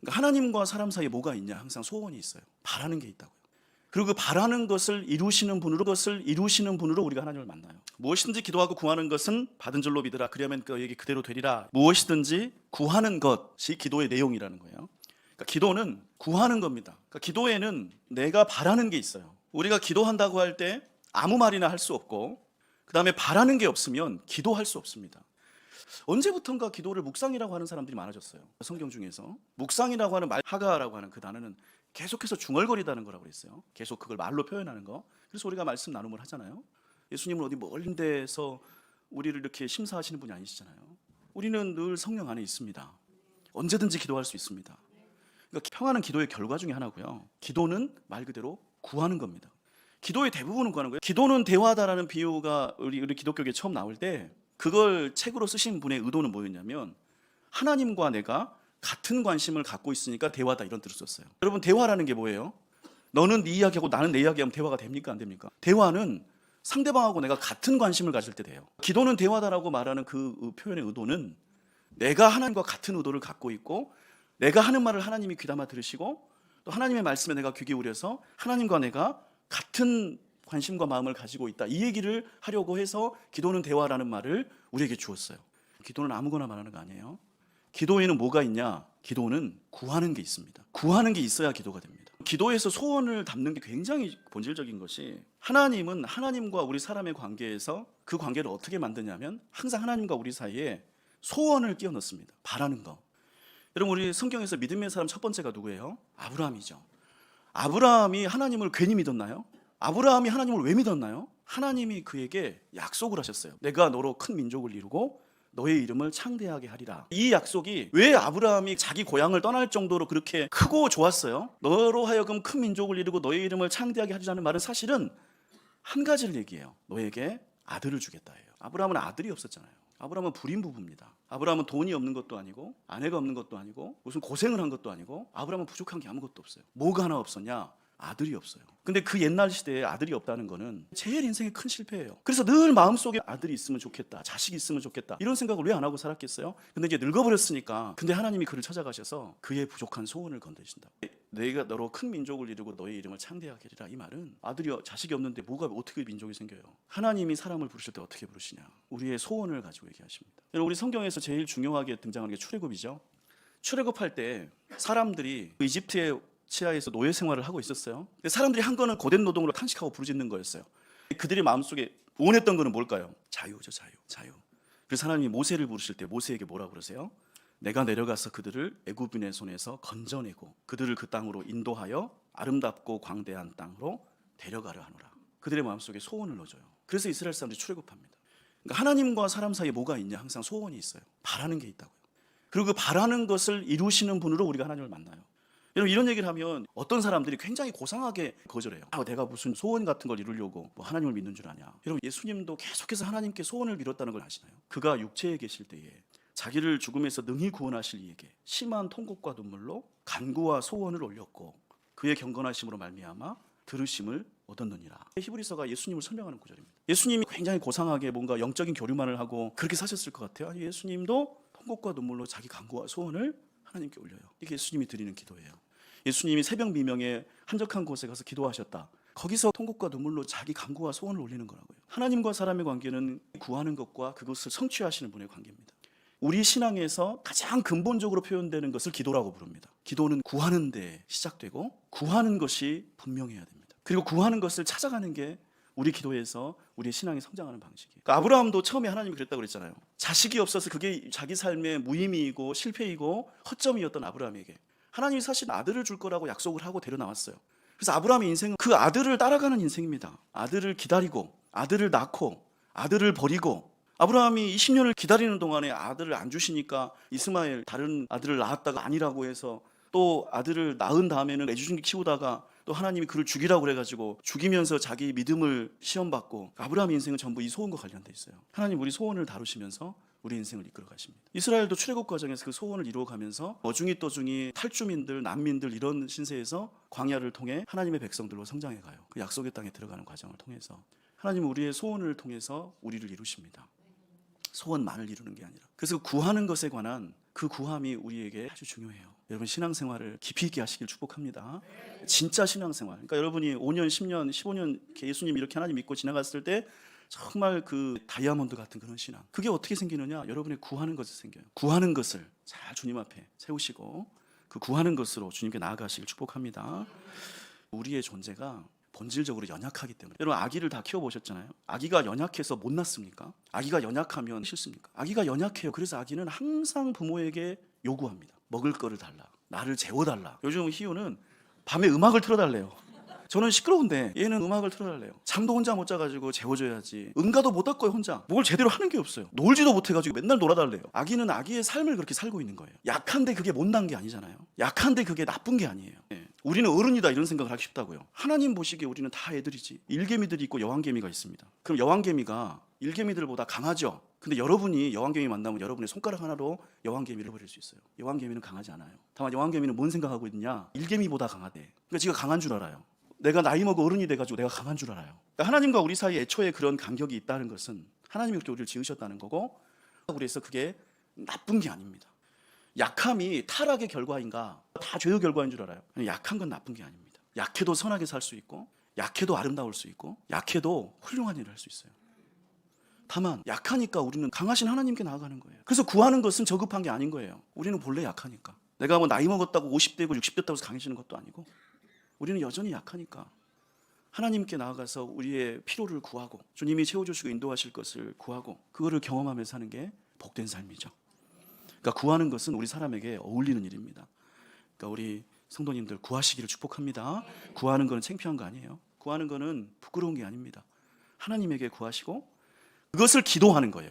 그러니까 하나님과 사람 사이에 뭐가 있냐? 항상 소원이 있어요. 바라는 게 있다고요. 그리고 그 바라는 것을 이루시는 분으로 우리가 하나님을 만나요. 무엇이든지 기도하고 구하는 것은 받은 줄로 믿으라. 그리하면 그에게 그대로 되리라. 무엇이든지 구하는 것이 기도의 내용이라는 거예요. 그러니까 기도는 구하는 겁니다. 그러니까 기도에는 내가 바라는 게 있어요. 우리가 기도한다고 할 때 아무 말이나 할 수 없고, 그 다음에 바라는 게 없으면 기도할 수 없습니다. 언제부턴가 기도를 묵상이라고 하는 사람들이 많아졌어요. 성경 중에서 묵상이라고 하는 말, 하가라고 하는 그 단어는 계속해서 중얼거리다는 거라고 그랬어요. 계속 그걸 말로 표현하는 거. 그래서 우리가 말씀 나눔을 하잖아요. 예수님은 어디 멀린 데서 우리를 이렇게 심사하시는 분이 아니시잖아요. 우리는 늘 성령 안에 있습니다. 언제든지 기도할 수 있습니다. 그러니까 평안은 기도의 결과 중에 하나고요. 기도는 말 그대로 구하는 겁니다. 기도의 대부분은 구하는 거예요. 기도는 대화다라는 비유가 우리 기독교계 처음 나올 때 그걸 책으로 쓰신 분의 의도는 뭐였냐면, 하나님과 내가 같은 관심을 갖고 있으니까 대화다, 이런 뜻을 썼어요. 여러분, 대화라는 게 뭐예요? 너는 네 이야기하고 나는 내 이야기하면 대화가 됩니까? 안 됩니까? 대화는 상대방하고 내가 같은 관심을 가질 때 돼요. 기도는 대화다라고 말하는 그 표현의 의도는 내가 하나님과 같은 의도를 갖고 있고, 내가 하는 말을 하나님이 귀담아 들으시고, 또 하나님의 말씀에 내가 귀 기울여서 하나님과 내가 같은 관심과 마음을 가지고 있다, 이 얘기를 하려고 해서 기도는 대화라는 말을 우리에게 주었어요. 기도는 아무거나 말하는 거 아니에요. 기도에는 뭐가 있냐? 기도는 구하는 게 있습니다. 구하는 게 있어야 기도가 됩니다. 기도에서 소원을 담는 게 굉장히 본질적인 것이, 하나님은 하나님과 우리 사람의 관계에서 그 관계를 어떻게 만드냐면 항상 하나님과 우리 사이에 소원을 끼워 넣습니다. 바라는 거. 여러분, 우리 성경에서 믿음의 사람 첫 번째가 누구예요? 아브라함이죠. 아브라함이 하나님을 괜히 믿었나요? 아브라함이 하나님을 왜 믿었나요? 하나님이 그에게 약속을 하셨어요. 내가 너로 큰 민족을 이루고 너의 이름을 창대하게 하리라. 이 약속이 왜 아브라함이 자기 고향을 떠날 정도로 그렇게 크고 좋았어요? 너로 하여금 큰 민족을 이루고 너의 이름을 창대하게 하리라는 말은 사실은 한 가지를 얘기해요. 너에게 아들을 주겠다예요. 아브라함은 아들이 없었잖아요. 아브라함은 불임 부부입니다. 아브라함은 돈이 없는 것도 아니고 아내가 없는 것도 아니고 무슨 고생을 한 것도 아니고, 아브라함은 부족한 게 아무것도 없어요. 뭐가 하나 없었냐? 아들이 없어요. 근데 그 옛날 시대에 아들이 없다는 거는 제일 인생의 큰 실패예요. 그래서 늘 마음속에 아들이 있으면 좋겠다, 자식이 있으면 좋겠다, 이런 생각을 왜 안 하고 살았겠어요? 근데 이제 늙어버렸으니까. 근데 하나님이 그를 찾아가셔서 그의 부족한 소원을 건네신다. 내가 너로 큰 민족을 이루고 너의 이름을 창대하게 하리라. 이 말은 아들이 자식이 없는데 뭐가 어떻게 민족이 생겨요? 하나님이 사람을 부르실 때 어떻게 부르시냐? 우리의 소원을 가지고 얘기하십니다. 여러분, 우리 성경에서 제일 중요하게 등장하는 게 출애굽이죠. 출애굽할 때 사람들이 이집트의 치하에서 노예 생활을 하고 있었어요. 근데 사람들이 한 거는 고된 노동으로 탄식하고 부르짖는 거였어요. 그들이 마음속에 원했던 거는 뭘까요? 자유죠, 자유. 그래서 하나님이 모세를 부르실 때 모세에게 뭐라고 그러세요? 내가 내려가서 그들을 애굽인의 손에서 건져내고 그들을 그 땅으로 인도하여 아름답고 광대한 땅으로 데려가려 하노라. 그들의 마음속에 소원을 넣어줘요. 그래서 이스라엘 사람들이 출애굽합니다. 그러니까 하나님과 사람 사이에 뭐가 있냐? 항상 소원이 있어요. 바라는 게 있다고요. 그리고 그 바라는 것을 이루시는 분으로 우리가 하나님을 만나요. 여러분, 이런 얘기를 하면 어떤 사람들이 굉장히 고상하게 거절해요. 내가 무슨 소원 같은 걸 이루려고 뭐 하나님을 믿는 줄 아냐. 여러분, 예수님도 계속해서 하나님께 소원을 빌었다는 걸 아시나요? 그가 육체에 계실 때에 자기를 죽음에서 능히 구원하실 이에게 심한 통곡과 눈물로 간구와 소원을 올렸고 그의 경건하심으로 말미암아 들으심을 얻었느니라. 히브리서가 예수님을 설명하는 구절입니다. 예수님이 굉장히 고상하게 뭔가 영적인 교류만을 하고 그렇게 사셨을 것 같아요. 아니, 예수님도 통곡과 눈물로 자기 간구와 소원을 하나님께 올려요. 이게 예수님이 드리는 기도예요. 예수님이 새벽 미명에 한적한 곳에 가서 기도하셨다. 거기서 통곡과 눈물로 자기 간구와 소원을 올리는 거라고요. 하나님과 사람의 관계는 구하는 것과 그것을 성취하시는 분의 관계입니다. 우리 신앙에서 가장 근본적으로 표현되는 것을 기도라고 부릅니다. 기도는 구하는 데 시작되고 구하는 것이 분명해야 됩니다. 그리고 구하는 것을 찾아가는 게 우리 기도에서 우리의 신앙이 성장하는 방식이에요. 그러니까 아브라함도 처음에 하나님이 그랬다고 그랬잖아요. 자식이 없어서 그게 자기 삶의 무의미이고 실패이고 허점이었던 아브라함에게 하나님이 사실 아들을 줄 거라고 약속을 하고 데려나왔어요. 그래서 아브라함의 인생은 그 아들을 따라가는 인생입니다. 아들을 기다리고 아들을 낳고 아들을 버리고, 아브라함이 20년을 기다리는 동안에 아들을 안 주시니까 이스마엘 다른 아들을 낳았다가 아니라고 해서 또 아들을 낳은 다음에는 애주중기 키우다가 또 하나님이 그를 죽이라고 그래가지고 죽이면서 자기 믿음을 시험받고, 아브라함의 인생은 전부 이 소원과 관련돼 있어요. 하나님 우리 소원을 다루시면서 우리 인생을 이끌어 가십니다. 이스라엘도 출애굽 과정에서 그 소원을 이루어가면서 어중이 떠중이 탈주민들, 난민들 이런 신세에서 광야를 통해 하나님의 백성들로 성장해 가요. 그 약속의 땅에 들어가는 과정을 통해서 하나님은 우리의 소원을 통해서 우리를 이루십니다. 소원만을 이루는 게 아니라. 그래서 구하는 것에 관한 그 구함이 우리에게 아주 중요해요. 여러분 신앙생활을 깊이 있게 하시길 축복합니다. 진짜 신앙생활. 그러니까 여러분이 5년, 10년, 15년 예수님 이렇게 하나님 믿고 지나갔을 때 정말 그 다이아몬드 같은 그런 신앙. 그게 어떻게 생기느냐? 여러분의 구하는 것이 생겨요. 구하는 것을 잘 주님 앞에 세우시고 그 구하는 것으로 주님께 나아가시길 축복합니다. 우리의 존재가 본질적으로 연약하기 때문에. 여러분 아기를 다 키워보셨잖아요. 아기가 연약해서 못 낳습니까? 아기가 연약하면 싫습니까? 아기가 연약해요. 그래서 아기는 항상 부모에게 요구합니다. 먹을 거를 달라. 나를 재워달라. 요즘 희우는 밤에 음악을 틀어달래요. 저는 시끄러운데 얘는 음악을 틀어달래요. 잠도 혼자 못 자가지고 재워줘야지. 응가도 못 닦고요 혼자. 뭘 제대로 하는 게 없어요. 놀지도 못해가지고 맨날 놀아달래요. 아기는 아기의 삶을 그렇게 살고 있는 거예요. 약한데 그게 못난 게 아니잖아요. 약한데 그게 나쁜 게 아니에요. 우리는 어른이다 이런 생각을 하기 쉽다고요. 하나님 보시기에 우리는 다 애들이지. 일개미들이 있고 여왕개미가 있습니다. 그럼 여왕개미가 일개미들보다 강하죠. 근데 여러분이 여왕개미 만나면 여러분의 손가락 하나로 여왕개미를 버릴 수 있어요. 여왕개미는 강하지 않아요. 다만 여왕개미는 뭔 생각하고 있느냐? 일개미보다 강하대. 그러니까 지가 강한 줄 알아요. 내가 나이 먹어 어른이 돼가지고 내가 강한 줄 알아요. 그러니까 하나님과 우리 사이에 애초에 그런 간격이 있다는 것은 하나님이 그렇게 우리를 지으셨다는 거고, 그래서 그게 나쁜 게 아닙니다. 약함이 타락의 결과인가? 다 죄의 결과인 줄 알아요. 약한 건 나쁜 게 아닙니다. 약해도 선하게 살 수 있고, 약해도 아름다울 수 있고, 약해도 훌륭한 일을 할 수 있어요. 다만 약하니까 우리는 강하신 하나님께 나아가는 거예요. 그래서 구하는 것은 저급한 게 아닌 거예요. 우리는 본래 약하니까. 내가 뭐 나이 먹었다고 50대고 60대다고 해서 강해지는 것도 아니고, 우리는 여전히 약하니까 하나님께 나아가서 우리의 필요를 구하고 주님이 채워주시고 인도하실 것을 구하고 그거를 경험하면서 사는 게 복된 삶이죠. 그러니까 구하는 것은 우리 사람에게 어울리는 일입니다. 그러니까 우리 성도님들 구하시기를 축복합니다. 구하는 거는 창피한 거 아니에요. 구하는 거는 부끄러운 게 아닙니다. 하나님에게 구하시고 그것을 기도하는 거예요.